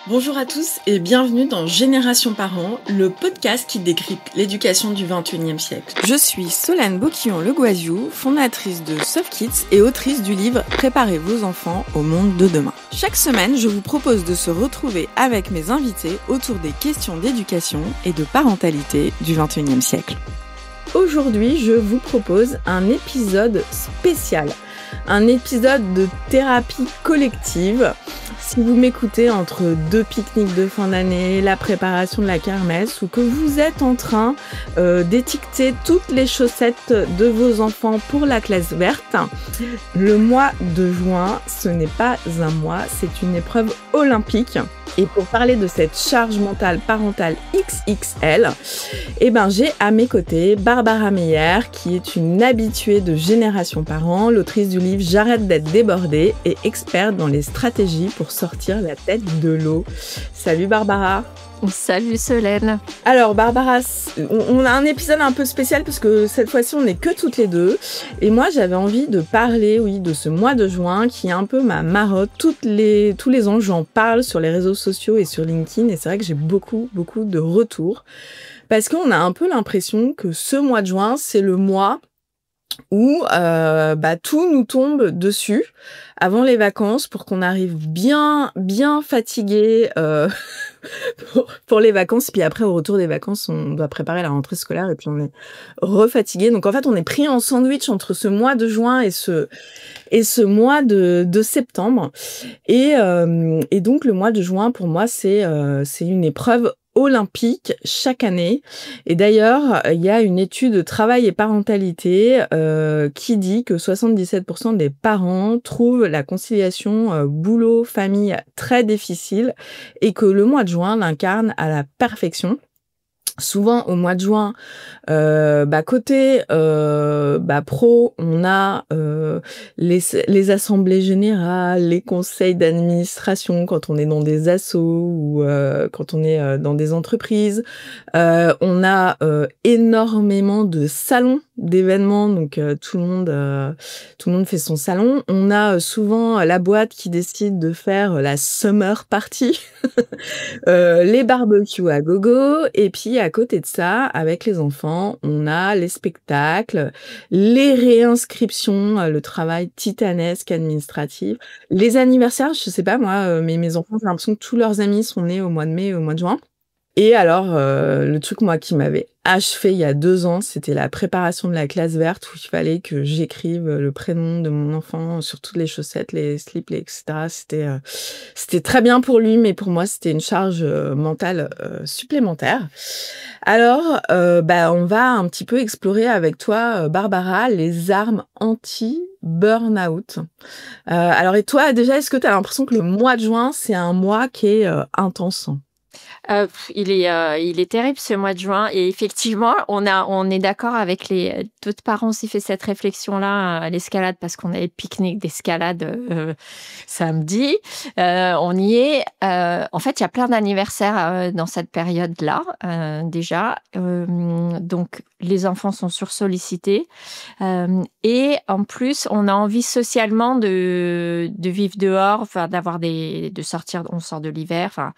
Bonjour à tous et bienvenue dans Génération Parents, le podcast qui décrypte l'éducation du XXIe siècle. Je suis Solène Boquillon-Le Guaziou, fondatrice de Soft Kids et autrice du livre Préparez vos enfants au monde de demain. Chaque semaine, je vous propose de se retrouver avec mes invités autour des questions d'éducation et de parentalité du XXIe siècle. Aujourd'hui, je vous propose un épisode spécial, un épisode de thérapie collective. Si vous m'écoutez entre deux pique-niques de fin d'année, la préparation de la kermesse ou que vous êtes en train d'étiqueter toutes les chaussettes de vos enfants pour la classe verte, le mois de juin, ce n'est pas un mois, c'est une épreuve olympique. Et pour parler de cette charge mentale parentale XXL, j'ai à mes côtés Barbara Meyer, qui est une habituée de Génération Parents, l'autrice du livre J'arrête d'être débordée et experte dans les stratégies pour sortir la tête de l'eau. Salut Barbara. Salut Solène. Alors Barbara, on a un épisode un peu spécial parce que cette fois-ci on n'est que toutes les deux et moi j'avais envie de parler de ce mois de juin qui est un peu ma marotte. Tous les ans j'en parle sur les réseaux sociaux et sur LinkedIn et c'est vrai que j'ai beaucoup de retours parce qu'on a un peu l'impression que ce mois de juin c'est le mois où tout nous tombe dessus avant les vacances pour qu'on arrive bien fatigué pour les vacances. Puis après, au retour des vacances, on doit préparer la rentrée scolaire et puis on est refatigué. Donc en fait, on est pris en sandwich entre ce mois de juin et ce mois de septembre. Et donc le mois de juin, pour moi, c'est une épreuve olympique chaque année. Et d'ailleurs, il y a une étude Travail et parentalité qui dit que 77% des parents trouvent la conciliation boulot-famille très difficile et que le mois de juin l'incarne à la perfection. Souvent au mois de juin, côté pro, on a les assemblées générales, les conseils d'administration quand on est dans des assos ou quand on est dans des entreprises. On a énormément de salons d'événements, donc tout le monde fait son salon. On a souvent la boîte qui décide de faire la summer party, les barbecues à gogo, et puis à côté de ça, avec les enfants, on a les spectacles, les réinscriptions, le travail titanesque administratif, les anniversaires. Je sais pas moi, mais mes enfants, j'ai l'impression que tous leurs amis sont nés au mois de mai et au mois de juin. Et alors, le truc, moi, qui m'avait achevé il y a 2 ans, c'était la préparation de la classe verte où il fallait que j'écrive le prénom de mon enfant sur toutes les chaussettes, les slips, etc. C'était très bien pour lui, mais pour moi, c'était une charge mentale supplémentaire. Alors, on va un petit peu explorer avec toi, Barbara, les armes anti-burnout. Alors, et toi, déjà, est-ce que tu as l'impression que le mois de juin, c'est un mois qui est intense ? Il est terrible ce mois de juin et effectivement on est d'accord avec d'autres parents aussi fait cette réflexion-là à l'escalade parce qu'on a les pique-niques d'escalade samedi. On y est. En fait, il y a plein d'anniversaires dans cette période-là déjà. Donc les enfants sont sursollicités et en plus on a envie socialement de vivre dehors, enfin de sortir. On sort de l'hiver, enfin.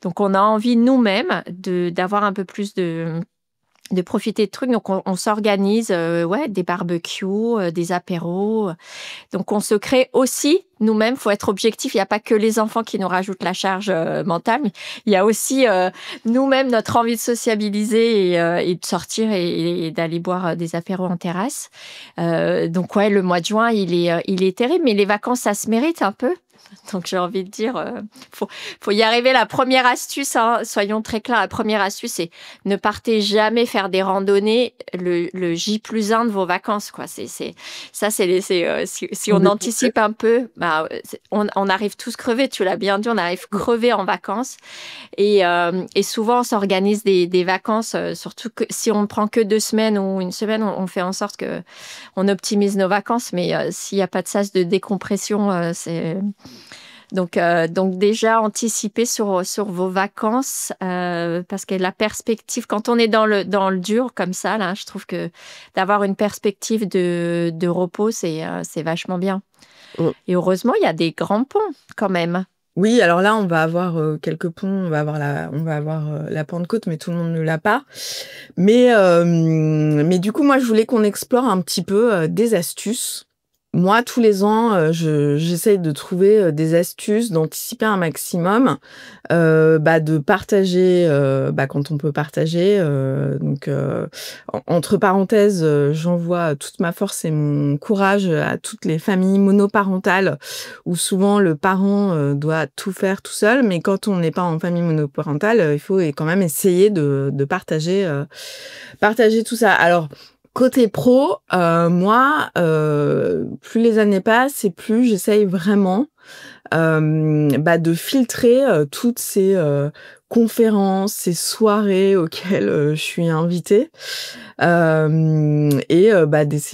Donc, on a envie nous-mêmes d'avoir un peu plus de profiter de trucs. Donc, on s'organise des barbecues, des apéros. Donc, on se crée aussi nous-mêmes. Il faut être objectif. Il n'y a pas que les enfants qui nous rajoutent la charge mentale. Mais il y a aussi nous-mêmes notre envie de sociabiliser et de sortir et d'aller boire des apéros en terrasse. Donc, le mois de juin, il est terrible. Mais les vacances, ça se mérite un peu. Donc, j'ai envie de dire, faut y arriver. La première astuce, soyons très clairs, la première astuce, c'est ne partez jamais faire des randonnées le J+1 de vos vacances, quoi. Si on anticipe un peu, on arrive tous crevés, tu l'as bien dit, on arrive crevés en vacances. Et souvent, on s'organise des vacances, surtout que si on ne prend que 2 semaines ou une semaine, on fait en sorte qu'on optimise nos vacances. Mais s'il n'y a pas de sas de décompression, c'est... Donc déjà, anticiper sur vos vacances parce que la perspective, quand on est dans le dur comme ça, là, je trouve que d'avoir une perspective de repos, c'est vachement bien. Et heureusement, il y a des grands ponts quand même. Oui, alors là, on va avoir quelques ponts, on va avoir la Pentecôte, mais tout le monde ne l'a pas. Mais du coup, moi, je voulais qu'on explore un petit peu des astuces. Moi, tous les ans, j'essaye de trouver des astuces, d'anticiper un maximum, de partager quand on peut partager. Entre parenthèses, j'envoie toute ma force et mon courage à toutes les familles monoparentales où souvent le parent doit tout faire tout seul. Mais quand on n'est pas en famille monoparentale, il faut quand même essayer de partager tout ça. Alors, côté pro, moi, plus les années passent et plus j'essaye vraiment de filtrer toutes ces conférences, ces soirées auxquelles je suis invitée, d'essayer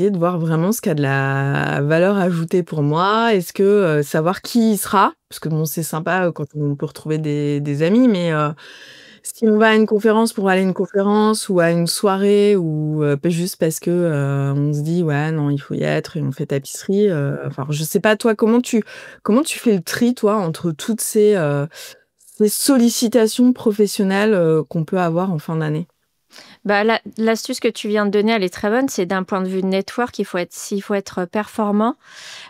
de voir vraiment ce qui a de la valeur ajoutée pour moi. Est-ce que savoir qui y sera, parce que bon, c'est sympa quand on peut retrouver des amis, mais si on va à une conférence pour aller à une conférence ou à une soirée ou juste parce que on se dit: «Ouais, non, il faut y être» et on fait tapisserie, enfin, je sais pas toi, comment tu fais le tri toi entre toutes ces sollicitations professionnelles qu'on peut avoir en fin d'année? Bah, l'astuce que tu viens de donner, elle est très bonne. C'est d'un point de vue network, s'il faut être performant.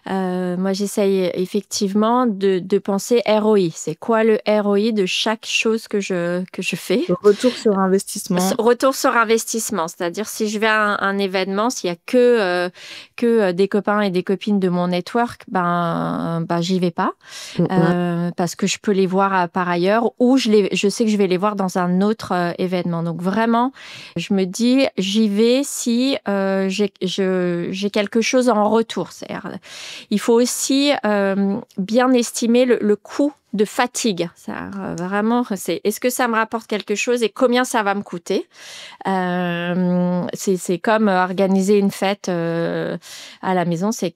Moi, j'essaye effectivement de penser ROI. C'est quoi le ROI de chaque chose que je fais? Le retour sur investissement. Retour sur investissement, c'est-à-dire si je vais à un événement, s'il y a que des copains et des copines de mon network, j'y vais pas Mmh mh. parce que je peux les voir par ailleurs ou je sais que je vais les voir dans un autre événement. Donc vraiment, je me dis j'y vais si j'ai quelque chose en retour. C'est-à-dire, il faut aussi bien estimer le coût de fatigue. Ça, vraiment, c'est est-ce que ça me rapporte quelque chose et combien ça va me coûter? C'est comme organiser une fête à la maison. C'est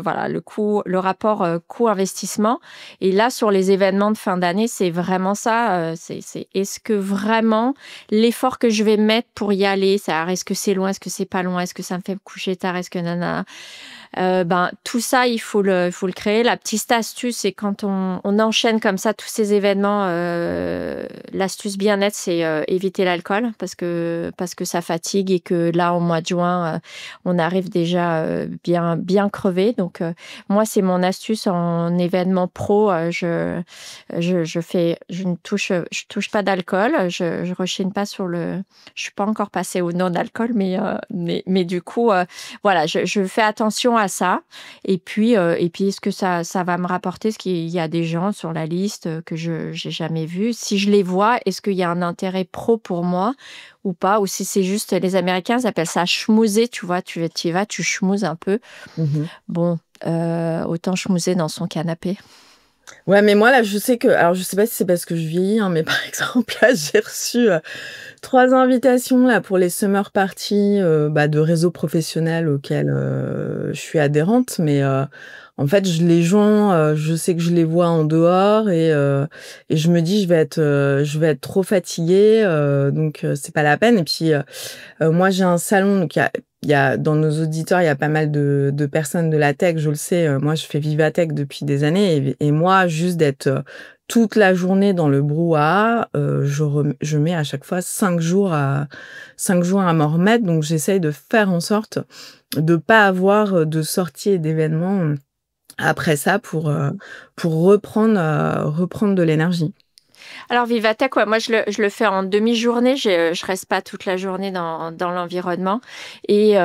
voilà, le coût, le rapport coût-investissement. Et là, sur les événements de fin d'année, c'est vraiment ça. C'est est-ce que vraiment l'effort que je vais mettre pour y aller, est-ce que c'est loin, est-ce que c'est pas loin, est-ce que ça me fait me coucher tard, est-ce que nana. Tout ça, il faut le créer. La petite astuce, c'est quand on enchaîne comme ça tous ces événements, l'astuce bien nette, c'est éviter l'alcool parce que ça fatigue et que là, au mois de juin, on arrive déjà bien crevé. Donc, moi, c'est mon astuce en événement pro. Je touche pas d'alcool. Je rechigne pas sur le. Je suis pas encore passée au non-alcool, mais du coup, voilà, je fais attention à ça. Et puis, est-ce que ça va me rapporter? Est-ce qu'il y a des gens sur la liste que j'ai jamais vus? Si je les vois, est-ce qu'il y a un intérêt pro pour moi ou pas? Ou si c'est juste, les Américains, ils appellent ça schmoozer, tu vois, tu y vas, tu schmouzes un peu. Mmh. Bon, autant schmouzer dans son canapé. Ouais, mais moi là, je sais que alors je sais pas si c'est parce que je vieillis, hein, mais par exemple, là, j'ai reçu 3 invitations là pour les summer parties, de réseaux professionnels auxquels, je suis adhérente, mais en fait, les joins, je sais que je les vois en dehors et je me dis: «Je vais être trop fatiguée, donc c'est pas la peine» et puis, moi, j'ai un salon, donc il y a dans nos auditeurs, il y a pas mal de personnes de la tech, je le sais, moi, je fais Vivatech depuis des années et moi, juste d'être, toute la journée dans le brouhaha, je mets à chaque fois 5 jours à m'en remettre, donc j'essaye de faire en sorte de pas avoir, de sorties et d'événements, après ça pour reprendre de l'énergie. Alors Vivatech, ouais, moi je le fais en demi-journée. Je reste pas toute la journée dans l'environnement et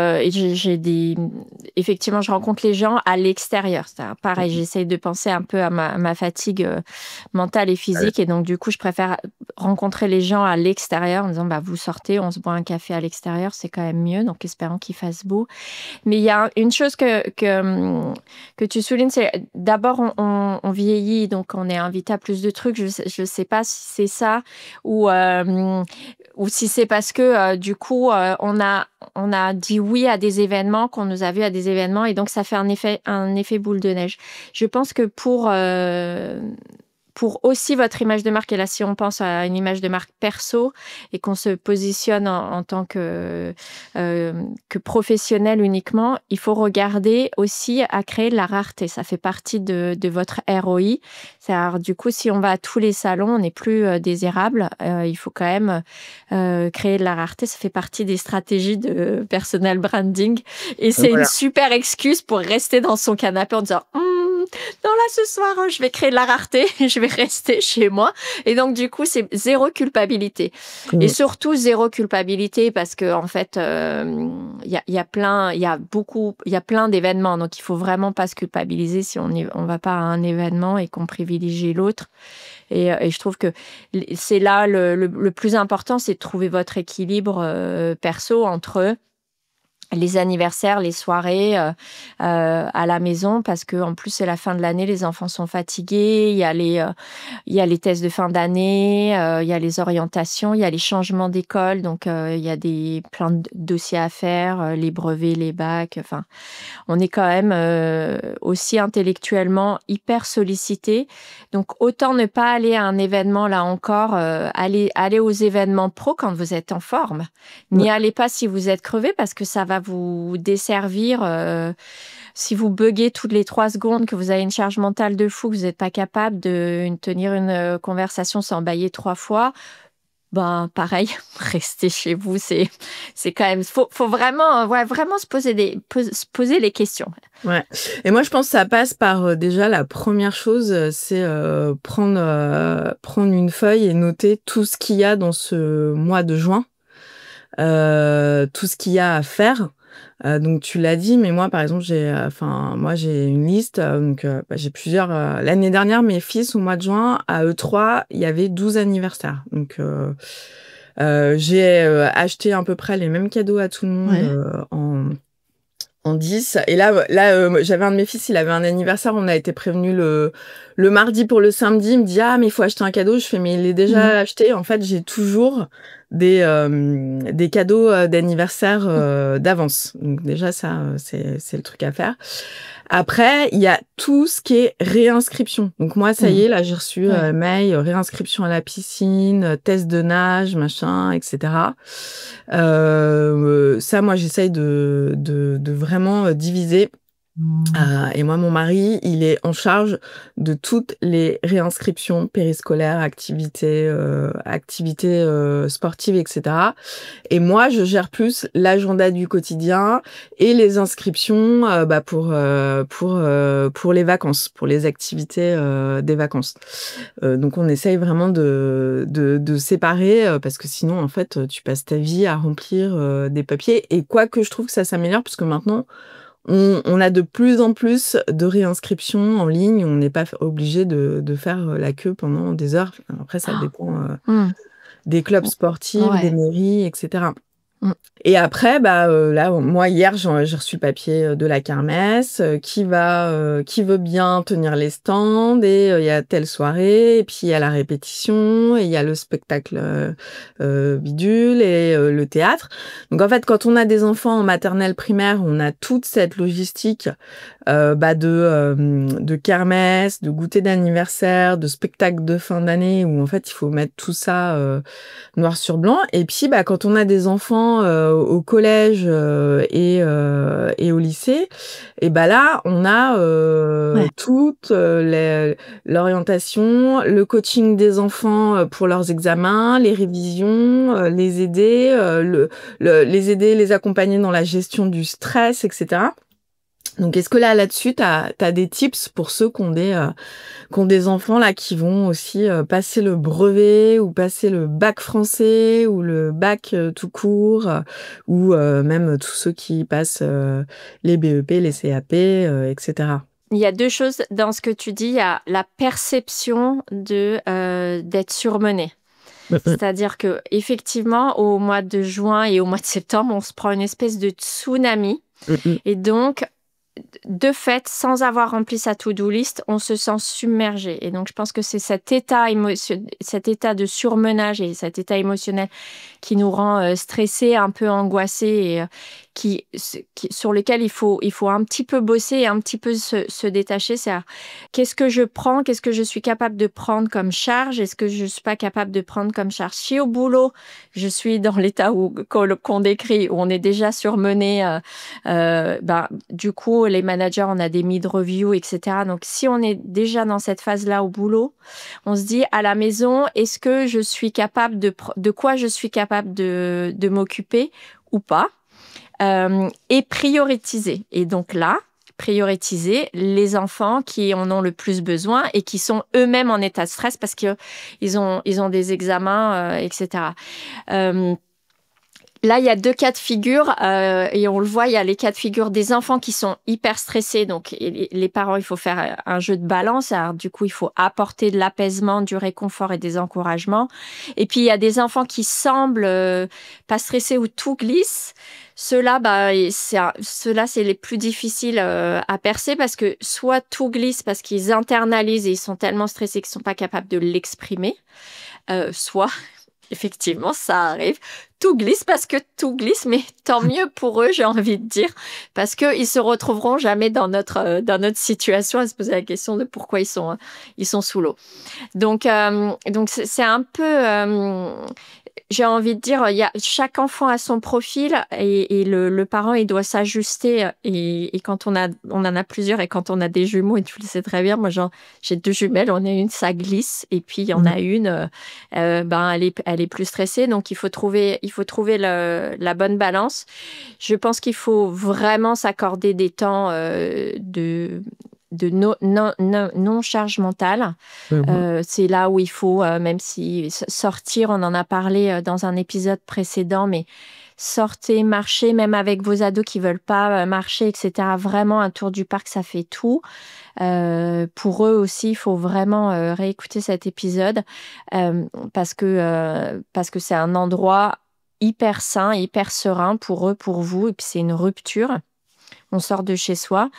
effectivement, je rencontre les gens à l'extérieur. C'est pareil, j'essaye de penser un peu à ma fatigue mentale et physique et donc du coup, je préfère rencontrer les gens à l'extérieur en disant vous sortez, on se boit un café à l'extérieur, c'est quand même mieux. Donc espérons qu'il fasse beau. Mais il y a une chose que tu soulignes, c'est d'abord on vieillit, donc on est invité à plus de trucs. Je sais pas si c'est ça ou si c'est parce que du coup on a dit oui à des événements, qu'on nous a vus à des événements et donc ça fait un effet boule de neige. Je pense que pour aussi votre image de marque. Et là, si on pense à une image de marque perso et qu'on se positionne en tant que professionnel uniquement, il faut regarder aussi à créer de la rareté. Ça fait partie de votre ROI. C'est-à-dire, du coup, si on va à tous les salons, on n'est plus désirable. Il faut quand même créer de la rareté. Ça fait partie des stratégies de personal branding. Et c'est une super excuse pour rester dans son canapé en disant non, là, ce soir, je vais créer de la rareté, je vais rester chez moi. Et donc, du coup, c'est zéro culpabilité. Et surtout, zéro culpabilité parce que, en fait, il y a plein d'événements. Donc, il faut vraiment pas se culpabiliser si on va pas à un événement et qu'on privilégie l'autre. Et je trouve que c'est là le plus important, c'est de trouver votre équilibre perso entre les anniversaires, les soirées à la maison, parce que en plus c'est la fin de l'année, les enfants sont fatigués, il y a les tests de fin d'année, il y a les orientations, il y a les changements d'école, donc il y a plein de dossiers à faire, les brevets, les bacs, enfin on est quand même aussi intellectuellement hyper sollicité. Donc autant ne pas aller à un événement là encore, aller aux événements pro quand vous êtes en forme. N'y allez pas si vous êtes crevé parce que ça va vous desservir. Si vous buguez toutes les 3 secondes, que vous avez une charge mentale de fou, que vous n'êtes pas capable de tenir une conversation sans bâiller 3 fois, ben pareil, restez chez vous. C'est quand même faut vraiment vraiment se poser les questions. Ouais. Et moi je pense que ça passe par déjà la première chose, c'est prendre une feuille et noter tout ce qu'il y a dans ce mois de juin. Tout ce qu'il y a à faire. Donc tu l'as dit, mais moi par exemple j'ai une liste. J'ai plusieurs. L'année dernière, mes fils au mois de juin à eux 3, il y avait 12 anniversaires. Donc j'ai acheté à peu près les mêmes cadeaux à tout le monde en 10. Et là, j'avais un de mes fils, il avait un anniversaire, on a été prévenu le mardi pour le samedi. Il me dit, ah, mais il faut acheter un cadeau. Je fais, mais il est déjà acheté. En fait, j'ai toujours des cadeaux d'anniversaire d'avance. Donc déjà, ça, c'est le truc à faire. Après, il y a tout ce qui est réinscription. Donc moi, ça y est, là, j'ai reçu mail, réinscription à la piscine, test de nage, machin, etc. Ça, moi, j'essaye de vraiment diviser. Et moi, mon mari, il est en charge de toutes les réinscriptions périscolaires, activités sportives, etc. Et moi, je gère plus l'agenda du quotidien et les inscriptions pour les vacances, pour les activités des vacances. Donc, on essaye vraiment de séparer parce que sinon, en fait, tu passes ta vie à remplir des papiers. Et quoique je trouve que ça s'améliore, parce que maintenant, on a de plus en plus de réinscriptions en ligne. On n'est pas obligé de faire la queue pendant des heures. Après, ça dépend des clubs sportifs, des mairies, etc. Et après, là, moi, hier, j'ai reçu le papier de la kermesse qui veut bien tenir les stands et il y a telle soirée et puis il y a la répétition et il y a le spectacle bidule et le théâtre. Donc, en fait, quand on a des enfants en maternelle primaire, on a toute cette logistique de kermesse, de goûter d'anniversaire, de spectacle de fin d'année où, en fait, il faut mettre tout ça noir sur blanc. Et puis, quand on a des enfants au collège et au lycée, et là, on a toute l'orientation, le coaching des enfants pour leurs examens, les révisions, les aider, les accompagner dans la gestion du stress, etc. Donc, est-ce que là-dessus, t'as des tips pour ceux qui ont des enfants là qui vont aussi passer le brevet ou passer le bac français ou le bac tout court ou même tous ceux qui passent les BEP, les CAP, etc. Il y a 2 choses dans ce que tu dis. Il y a la perception d'être surmené. C'est-à-dire que effectivement, au mois de juin et au mois de septembre, on se prend une espèce de tsunami. Et donc, de fait, sans avoir rempli sa to-do list, on se sent submergé. Et donc, je pense que c'est cet état de surmenage et cet état émotionnel qui nous rend stressés, un peu angoissés et sur lequel il faut un petit peu bosser et un petit peu se détacher. C'est qu'est-ce que je prends, qu'est-ce que je suis capable de prendre comme charge, est-ce que je ne suis pas capable de prendre comme charge. Si au boulot, je suis dans l'état qu'on décrit, où on est déjà surmené, du coup, les managers, on a des mid-review, etc. Donc, si on est déjà dans cette phase-là au boulot, on se dit à la maison, est-ce que je suis capable de quoi je suis capable de m'occuper ou pas, et prioriser. Et donc là, prioriser les enfants qui en ont le plus besoin et qui sont eux-mêmes en état de stress parce qu'ils ont des examens, etc. Là, il y a 2 cas de figure et on le voit, il y a les cas de figure des enfants qui sont hyper stressés. Donc, les parents, il faut faire un jeu de balance. Alors, du coup, il faut apporter de l'apaisement, du réconfort et des encouragements. Et puis, il y a des enfants qui semblent pas stressés ou tout glisse. Ceux-là, c'est les plus difficiles à percer parce que soit tout glisse parce qu'ils internalisent et ils sont tellement stressés qu'ils ne sont pas capables de l'exprimer, soit... Effectivement, ça arrive. Tout glisse parce que tout glisse, mais tant mieux pour eux, j'ai envie de dire, parce qu'ils se retrouveront jamais dans notre situation à se poser la question de pourquoi ils sont sous l'eau. Donc c'est un peu... j'ai envie de dire, chaque enfant a son profil et le parent, il doit s'ajuster. Et quand on en a plusieurs et quand on a des jumeaux, et tu le sais très bien, moi j'ai 2 jumelles, on a une, ça glisse, et puis il y en a une, elle est plus stressée. Donc il faut trouver la bonne balance. Je pense qu'il faut vraiment s'accorder des temps de non-charge mentale. C'est là où il faut, même si sortir, on en a parlé dans un épisode précédent, mais sortez, marchez, même avec vos ados qui veulent pas marcher, etc. Vraiment, un tour du parc, ça fait tout. Pour eux aussi, il faut vraiment réécouter cet épisode parce que c'est un endroit hyper sain, hyper serein pour eux, pour vous, et puis c'est une rupture. On sort de chez soi.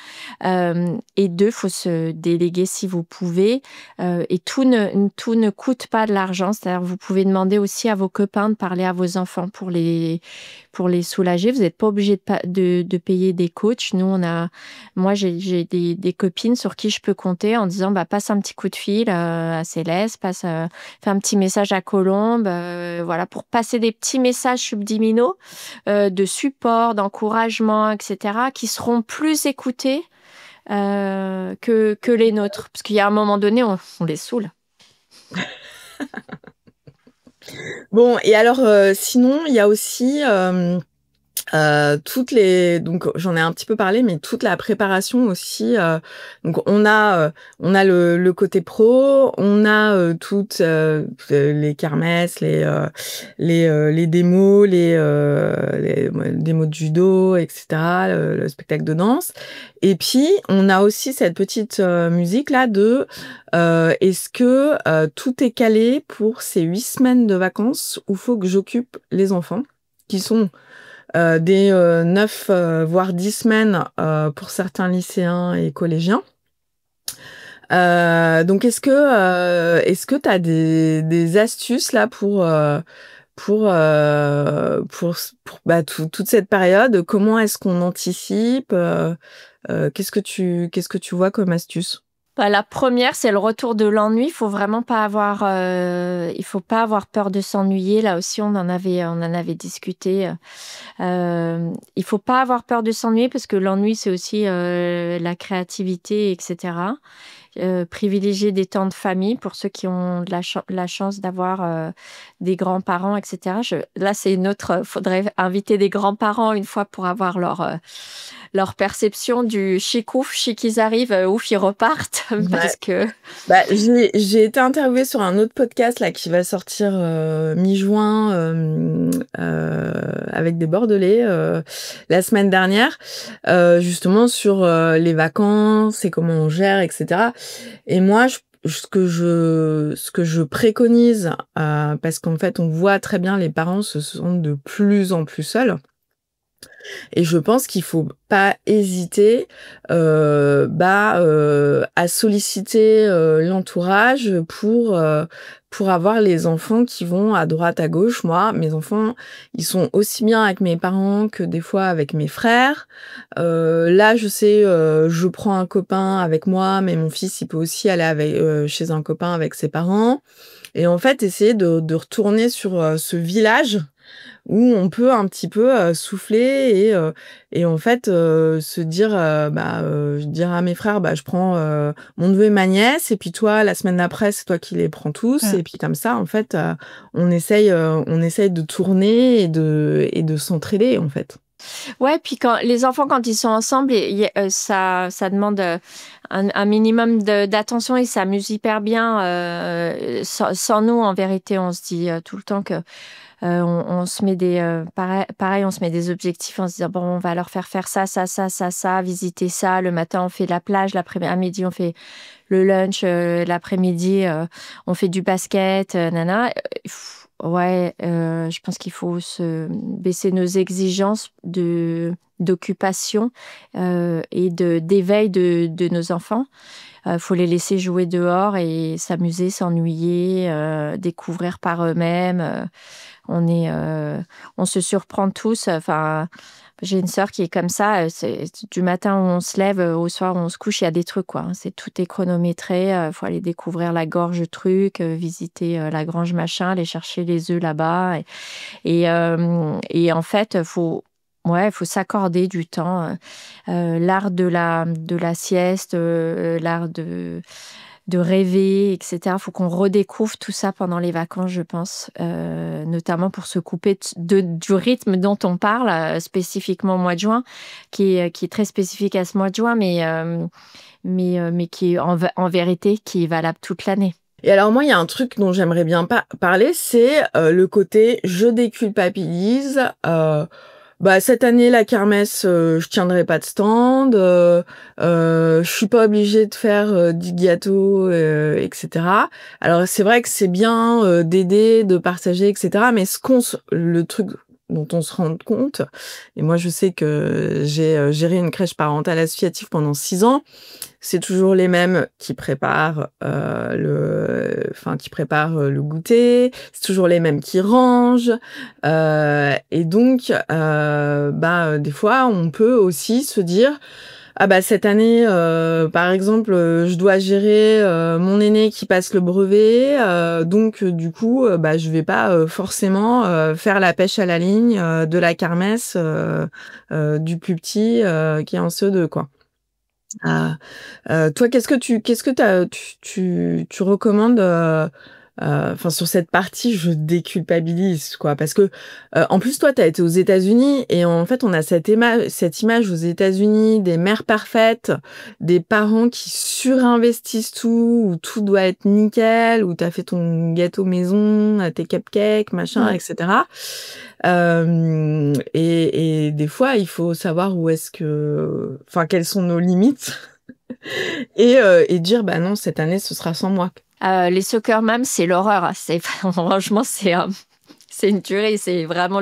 Et 2, il faut se déléguer si vous pouvez. Et tout ne coûte pas de l'argent. C'est-à-dire vous pouvez demander aussi à vos copains de parler à vos enfants pour les soulager. Vous n'êtes pas obligé de payer des coachs. Moi, j'ai des copines sur qui je peux compter en disant passe un petit coup de fil à Céleste, fais un petit message à Colombe, voilà, pour passer des petits messages subliminaux de support, d'encouragement, etc., qui seront plus écoutés que les nôtres. Parce qu'il y a un moment donné, on les saoule. Bon, et alors, sinon, il y a aussi donc j'en ai un petit peu parlé, mais toute la préparation aussi. Donc on a le côté pro, on a toutes les kermesses, les démos, les démos de judo, etc. Le spectacle de danse. Et puis on a aussi cette petite musique là de est-ce que tout est calé pour ces 8 semaines de vacances où faut que j'occupe les enfants qui sont des 9 voire 10 semaines pour certains lycéens et collégiens. Donc est-ce que tu as des astuces là pour toute cette période? Comment est-ce qu'on anticipe? Qu'est-ce que tu vois comme astuce? La première, c'est le retour de l'ennui. Il faut vraiment pas avoir peur de s'ennuyer. Là aussi, on en avait discuté. Il faut pas avoir peur de s'ennuyer parce que l'ennui, c'est aussi la créativité, etc. Privilégier des temps de famille pour ceux qui ont la chance d'avoir des grands-parents, etc. Là, c'est faudrait inviter des grands-parents une fois pour avoir leur perception du chic ouf, chic ils arrivent, ouf ils repartent. Parce que... j'ai été interviewée sur un autre podcast là qui va sortir mi-juin avec des Bordelais la semaine dernière, justement sur les vacances et comment on gère, etc. Et moi, ce que je préconise, parce qu'en fait, on voit très bien les parents se sentent de plus en plus seuls. Et je pense qu'il faut pas hésiter, à solliciter, l'entourage pour avoir les enfants qui vont à droite, à gauche. Moi, mes enfants, ils sont aussi bien avec mes parents que des fois avec mes frères. Là, je sais, je prends un copain avec moi, mais mon fils, il peut aussi aller chez un copain avec ses parents. Et en fait, essayer de retourner sur, ce village où on peut un petit peu, souffler et en fait, se dire, dire à mes frères: «Bah, je prends, mon neveu et ma nièce et puis toi, la semaine d'après, c'est toi qui les prends tous» Mmh. et puis comme ça, en fait, on essaye de tourner et de s'entraider, en fait. Ouais, puis quand les enfants, quand ils sont ensemble, ça demande un minimum d'attention. Ils s'amusent hyper bien. Sans nous, en vérité, on se dit tout le temps que on se met pareil, on se met des objectifs en se disant, bon, on va leur faire ça, ça, ça, ça, ça, visiter ça. Le matin, on fait la plage. À midi, on fait le lunch. L'après-midi, on fait du basket. Nana. Ouais, je pense qu'il faut se baisser nos exigences d'occupation et d'éveil de nos enfants. Faut les laisser jouer dehors et s'amuser, s'ennuyer, découvrir par eux-mêmes. On se surprend tous. Enfin, j'ai une sœur qui est comme ça. C'est du matin où on se lève, au soir où on se couche, il y a des trucs, quoi. Tout est chronométré. Faut aller découvrir la gorge truc, visiter la grange machin, aller chercher les œufs là-bas. Et en fait, faut s'accorder du temps. L'art de la sieste, l'art de rêver, etc. Il faut qu'on redécouvre tout ça pendant les vacances, je pense, notamment pour se couper du rythme dont on parle, spécifiquement au mois de juin, qui est très spécifique à ce mois de juin, mais qui est en vérité qui est valable toute l'année. Et alors moi, il y a un truc dont j'aimerais bien parler, c'est, le côté je déculpabilise, cette année, la kermesse, je tiendrai pas de stand, je suis pas obligée de faire, 10 gâteaux, et cetera. Alors c'est vrai que c'est bien, d'aider, de partager, et cetera, mais le truc dont on se rend compte et moi je sais que j'ai, géré une crèche parentale associative pendant 6 ans, c'est toujours les mêmes qui préparent, le goûter, c'est toujours les mêmes qui rangent, et donc des fois, on peut aussi se dire: «Ah cette année, par exemple, je dois gérer, mon aîné qui passe le brevet, donc du coup, je vais pas, forcément, faire la pêche à la ligne, de la kermesse, du plus petit, qui est en CE2, quoi». Ah, toi, qu'est-ce que tu recommandes, enfin, sur cette partie, je déculpabilise, quoi? Parce que, en plus, toi, tu as été aux États-Unis et en fait, on a cette image aux États-Unis des mères parfaites, des parents qui surinvestissent tout, où tout doit être nickel, où tu as fait ton gâteau maison, tes cupcakes, machin, et cetera. Et des fois, il faut savoir quelles sont nos limites et dire: «Bah non, cette année, ce sera sans moi». Les soccer moms, c'est l'horreur. Franchement, c'est une tuerie. C'est vraiment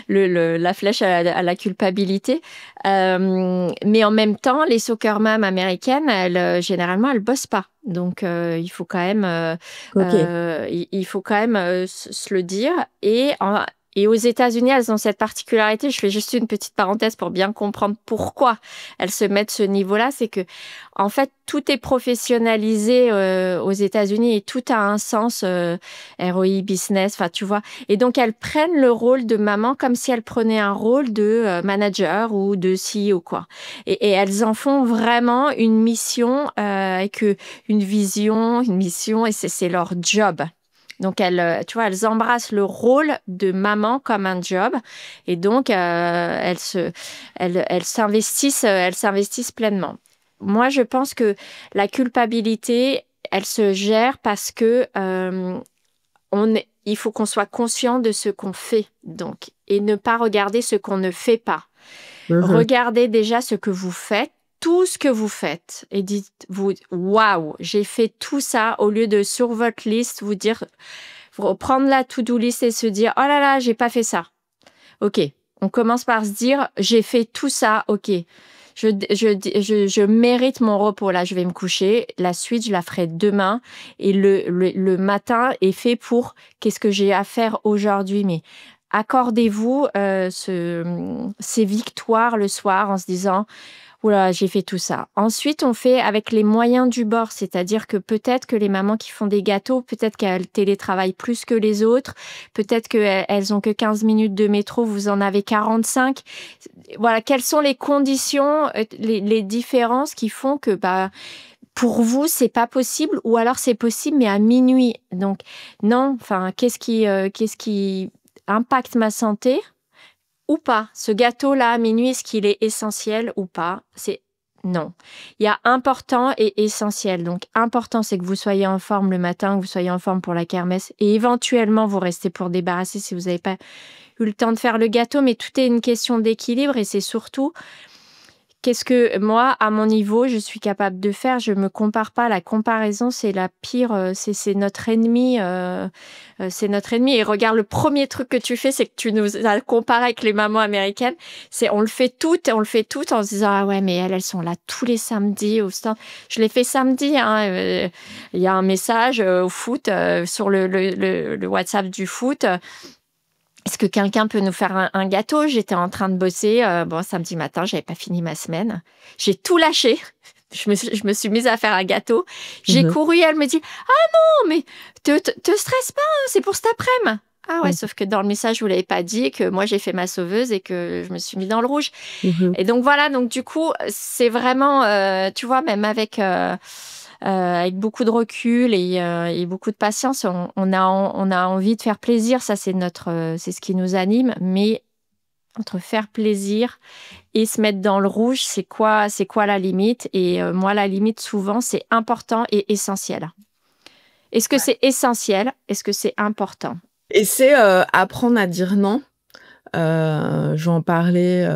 la flèche à la culpabilité. Mais en même temps, les soccer moms américaines, généralement, elles bossent pas. Donc, il faut quand même, OK. il faut quand même se le dire. Et aux États-Unis, elles ont cette particularité. Je fais juste une petite parenthèse pour bien comprendre pourquoi elles se mettent ce niveau-là. C'est que, en fait, tout est professionnalisé aux États-Unis et tout a un sens ROI, business, enfin, tu vois. Et donc, elles prennent le rôle de maman comme si elles prenaient un rôle de manager ou de CEO, quoi. Et elles en font vraiment une mission avec une vision, une mission, et c'est leur job. Donc, tu vois, elles embrassent le rôle de maman comme un job. Et donc, elles s'investissent pleinement. Moi, je pense que la culpabilité, elle se gère parce que il faut qu'on soit conscient de ce qu'on fait, donc, et ne pas regarder ce qu'on ne fait pas. Mmh. Regardez déjà ce que vous faites, tout ce que vous faites, et dites-vous, waouh, j'ai fait tout ça, au lieu de sur votre liste prendre la to-do list et se dire, oh là là, j'ai pas fait ça. Ok, On commence par se dire, j'ai fait tout ça, ok. Je mérite mon repos. Là, je vais me coucher. La suite, je la ferai demain. Et le matin est fait pour qu'est-ce que j'ai à faire aujourd'hui. Mais accordez-vous ces victoires le soir en se disant, oula, j'ai fait tout ça. Ensuite, on fait avec les moyens du bord, c'est-à-dire que peut-être que les mamans qui font des gâteaux, peut-être qu'elles télétravaillent plus que les autres, peut-être qu'elles ont que 15 minutes de métro, vous en avez 45. Voilà, quelles sont les conditions, les différences qui font que pour vous, c'est pas possible, ou alors c'est possible, mais à minuit. Donc, non, enfin, qu'est-ce qui impacte ma santé? Ou pas. Ce gâteau-là, à minuit, est-ce qu'il est essentiel ou pas? C'est non. Il y a important et essentiel. Donc, important, c'est que vous soyez en forme le matin, que vous soyez en forme pour la kermesse et éventuellement, vous restez pour débarrasser si vous n'avez pas eu le temps de faire le gâteau. Mais tout est une question d'équilibre et c'est surtout qu'est-ce que moi, à mon niveau, je suis capable de faire? Je me compare pas. La comparaison, c'est la pire. C'est notre ennemi. C'est notre ennemi. Et regarde, le premier truc que tu fais, c'est que tu nous as comparé avec les mamans américaines. C'est on le fait toutes en se disant ah ouais, mais elles sont là tous les samedis au stand. Je l'ai fait samedi. Il y a un message au foot sur le WhatsApp du foot. Est-ce que quelqu'un peut nous faire un gâteau? J'étais en train de bosser. Samedi matin, j'avais pas fini ma semaine. J'ai tout lâché. Je me suis mise à faire un gâteau. J'ai couru et elle me dit « Ah non, mais te stresse pas, hein, c'est pour cet après-midi. » Ah ouais, sauf que dans le message, vous l'avez pas dit, que moi, j'ai fait ma sauveuse et que je me suis mis dans le rouge. Et donc, voilà. Donc, du coup, c'est vraiment, tu vois, même avec beaucoup de recul et beaucoup de patience, on a envie de faire plaisir. Ça, c'est ce qui nous anime. Mais entre faire plaisir et se mettre dans le rouge, c'est quoi la limite? Et moi, la limite, souvent, c'est important et essentiel. Est-ce que c'est essentiel? Est-ce que c'est important? Et c'est apprendre à dire non. J'en parlais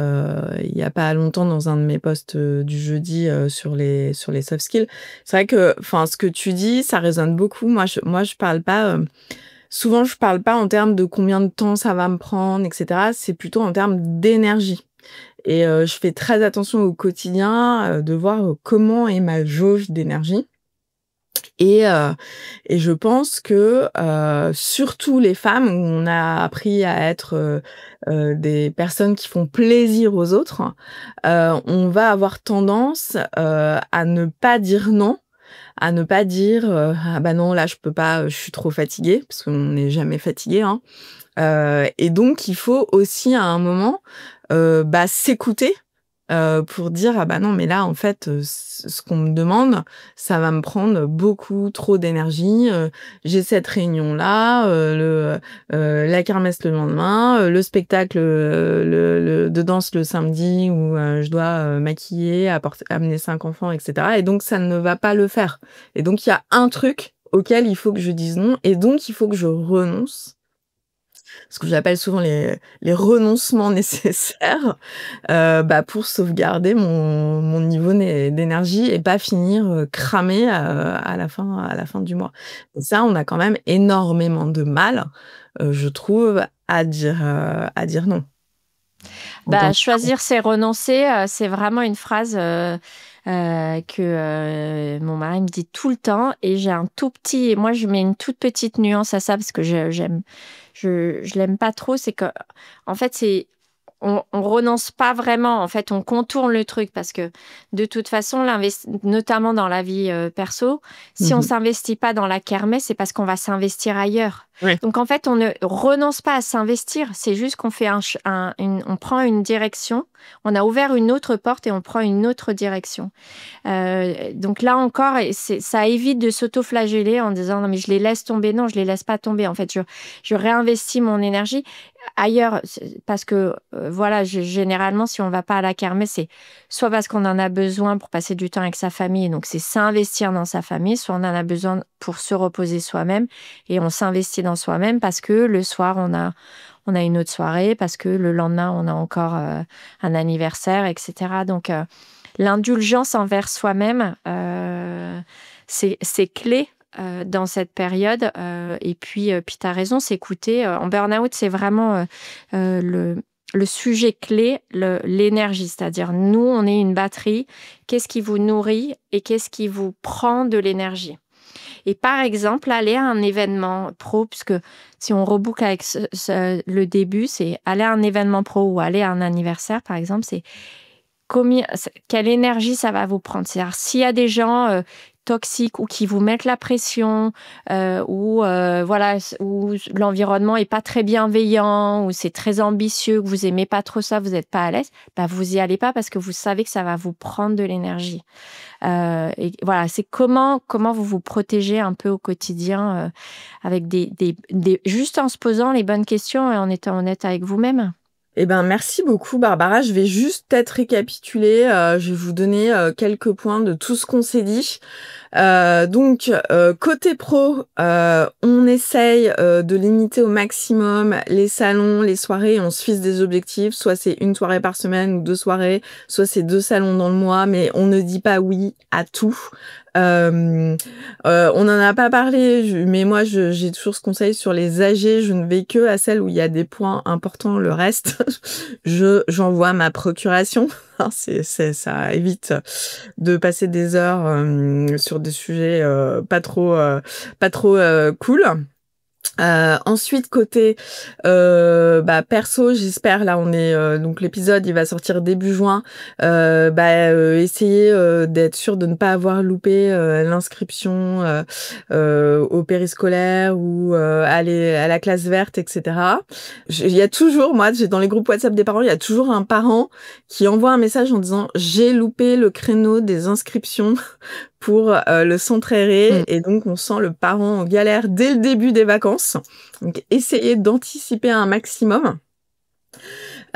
il y a pas longtemps dans un de mes posts du jeudi sur les soft skills. C'est vrai que, enfin, ce que tu dis, ça résonne beaucoup. Moi, je parle pas. Souvent, je parle pas en termes de combien de temps ça va me prendre, etc. C'est plutôt en termes d'énergie. Et je fais très attention au quotidien de voir comment est ma jauge d'énergie. Et je pense que surtout les femmes, où on a appris à être des personnes qui font plaisir aux autres, on va avoir tendance à ne pas dire non, à ne pas dire ah bah non, là je peux pas, je suis trop fatiguée, parce qu'on n'est jamais fatigué, hein. Et donc il faut aussi à un moment s'écouter pour dire ah bah non, mais là en fait ce qu'on me demande, ça va me prendre beaucoup trop d'énergie. J'ai cette réunion là, la kermesse le lendemain, le spectacle de danse le samedi où je dois maquiller, amener 5 enfants, etc. Et donc ça ne va pas le faire. Et donc il y a un truc auquel il faut que je dise non, et donc il faut que je renonce. Ce que j'appelle souvent les renoncements nécessaires pour sauvegarder mon niveau d'énergie et pas finir cramé à la fin du mois. Et ça, on a quand même énormément de mal, je trouve, à dire non. Choisir, c'est renoncer. C'est vraiment une phrase que mon mari me dit tout le temps. Et moi, je mets une toute petite nuance à ça parce que je l'aime pas trop. C'est que, en fait, on renonce pas vraiment. En fait, on contourne le truc parce que de toute façon, notamment dans la vie perso, si on s'investit pas dans la kermesse, c'est parce qu'on va s'investir ailleurs. Oui. Donc en fait, on ne renonce pas à s'investir. C'est juste qu'on fait on prend une direction. On a ouvert une autre porte et on prend une autre direction. Donc là encore, ça évite de s'auto-flageller en disant non mais je les laisse tomber. Non, je les laisse pas tomber. En fait, je réinvestis mon énergie ailleurs parce que généralement si on va pas à la kermesse, c'est soit parce qu'on en a besoin pour passer du temps avec sa famille, donc c'est s'investir dans sa famille, soit on en a besoin pour se reposer soi-même et on s'investit dans soi-même parce que le soir on a une autre soirée, parce que le lendemain on a encore un anniversaire, etc. Donc l'indulgence envers soi-même, c'est clé dans cette période. Et puis tu as raison, s'écouter. En burn-out, c'est vraiment le sujet clé, l'énergie. C'est-à-dire, nous, on est une batterie. Qu'est-ce qui vous nourrit et qu'est-ce qui vous prend de l'énergie? Et par exemple, aller à un événement pro, puisque si on reboucle avec le début, c'est aller à un événement pro ou aller à un anniversaire, par exemple, c'est quelle énergie ça va vous prendre. C'est-à-dire, s'il y a des gens toxiques ou qui vous mettent la pression, ou l'environnement est pas très bienveillant, ou c'est très ambitieux, que vous aimez pas trop ça, vous n'êtes pas à l'aise, bah vous y allez pas parce que vous savez que ça va vous prendre de l'énergie. Et voilà, c'est comment vous vous protégez un peu au quotidien, avec juste en se posant les bonnes questions et en étant honnête avec vous-même. Eh ben, merci beaucoup, Barbara. Je vais juste peut-être récapituler. Je vais vous donner quelques points de tout ce qu'on s'est dit. Donc, côté pro, on essaye de limiter au maximum les salons, les soirées. On se fixe des objectifs. Soit c'est une soirée par semaine ou 2 soirées, soit c'est 2 salons dans le mois. Mais on ne dit pas oui à tout. On n'en a pas parlé, mais moi j'ai toujours ce conseil sur les AG. Je ne vais que à celles où il y a des points importants. Le reste, j'envoie ma procuration. Ça évite de passer des heures sur des sujets pas trop cool. Ensuite, côté perso, j'espère, là on est donc l'épisode il va sortir début juin, essayer d'être sûr de ne pas avoir loupé l'inscription au périscolaire ou aller à la classe verte, etc. Il y a toujours, moi j'ai dans les groupes WhatsApp des parents, il y a toujours un parent qui envoie un message en disant j'ai loupé le créneau des inscriptions pour le centre aéré, et donc on sent le parent en galère dès le début des vacances. Donc essayez d'anticiper un maximum.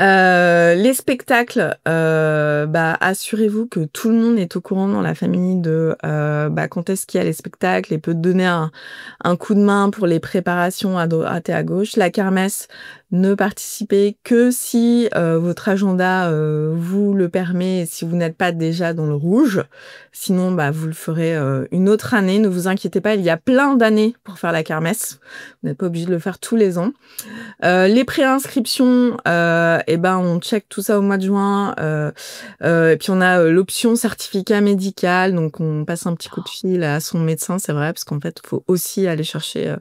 Les spectacles, assurez-vous que tout le monde est au courant dans la famille de quand est-ce qu'il y a les spectacles et peut donner un coup de main pour les préparations à droite et à gauche. La kermesse, ne participez que si votre agenda vous le permet et si vous n'êtes pas déjà dans le rouge. Sinon, vous le ferez une autre année. Ne vous inquiétez pas, il y a plein d'années pour faire la kermesse. Vous n'êtes pas obligé de le faire tous les ans. Les préinscriptions, on check tout ça au mois de juin. Et puis on a l'option certificat médical. Donc on passe un petit coup de fil à son médecin, c'est vrai, parce qu'en fait, il faut aussi aller chercher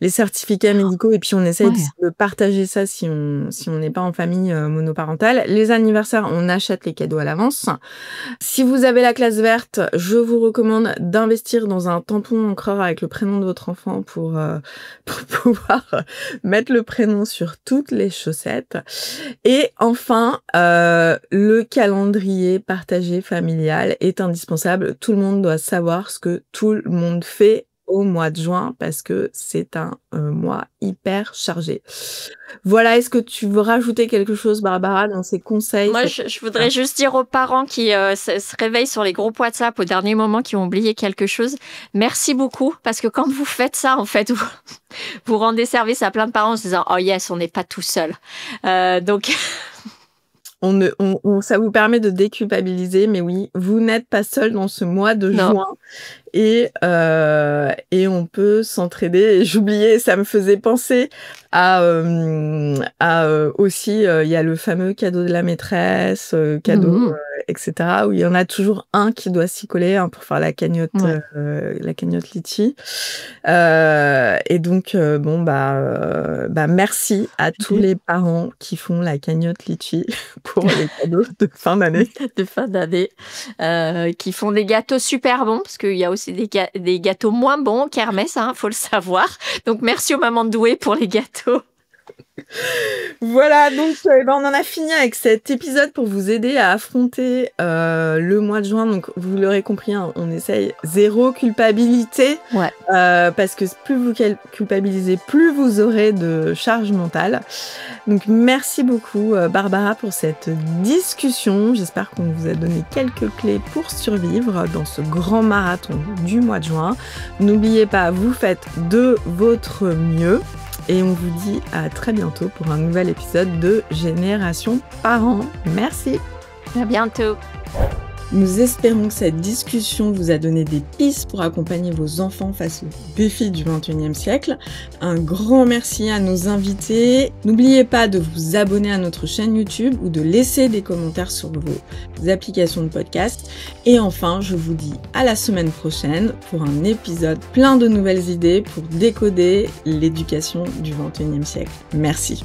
les certificats médicaux. Et puis on essaye de partager ça si on n'est pas en famille monoparentale. Les anniversaires, on achète les cadeaux à l'avance. Si vous avez la classe verte, je vous recommande d'investir dans un tampon encreur avec le prénom de votre enfant pour pouvoir mettre le prénom sur toutes les chaussettes. Et enfin, le calendrier partagé familial est indispensable. Tout le monde doit savoir ce que tout le monde fait au mois de juin parce que c'est un mois hyper chargé. Voilà, est-ce que tu veux rajouter quelque chose, Barbara, dans ces conseils? Moi, je voudrais juste dire aux parents qui se réveillent sur les groupes WhatsApp au dernier moment, qui ont oublié quelque chose, merci beaucoup, parce que quand vous faites ça, en fait, vous rendez service à plein de parents en se disant « Oh yes, on n'est pas tout seul ». Donc... ça vous permet de déculpabiliser, mais oui, vous n'êtes pas seul dans ce mois de juin. Et on peut s'entraider. Et j'oubliais, ça me faisait penser à aussi, il y a le fameux cadeau de la maîtresse, etc., où il y en a toujours un qui doit s'y coller pour faire la cagnotte litchi. Et donc, merci à tous les parents qui font la cagnotte litchi pour les cadeaux de fin d'année. Qui font des gâteaux super bons, parce qu'il y a aussi des gâteaux moins bons, kermesse, faut le savoir. Donc, merci aux mamans douées pour les gâteaux. Voilà, donc on en a fini avec cet épisode pour vous aider à affronter le mois de juin. Donc vous l'aurez compris, on essaye zéro culpabilité, parce que plus vous culpabilisez, plus vous aurez de charge mentale. Donc merci beaucoup Barbara pour cette discussion. J'espère qu'on vous a donné quelques clés pour survivre dans ce grand marathon du mois de juin. N'oubliez pas, vous faites de votre mieux. Et on vous dit à très bientôt pour un nouvel épisode de Génération Parents. Merci. À bientôt. Nous espérons que cette discussion vous a donné des pistes pour accompagner vos enfants face aux défis du 21e siècle. Un grand merci à nos invités. N'oubliez pas de vous abonner à notre chaîne YouTube ou de laisser des commentaires sur vos applications de podcast. Et enfin, je vous dis à la semaine prochaine pour un épisode plein de nouvelles idées pour décoder l'éducation du 21e siècle. Merci.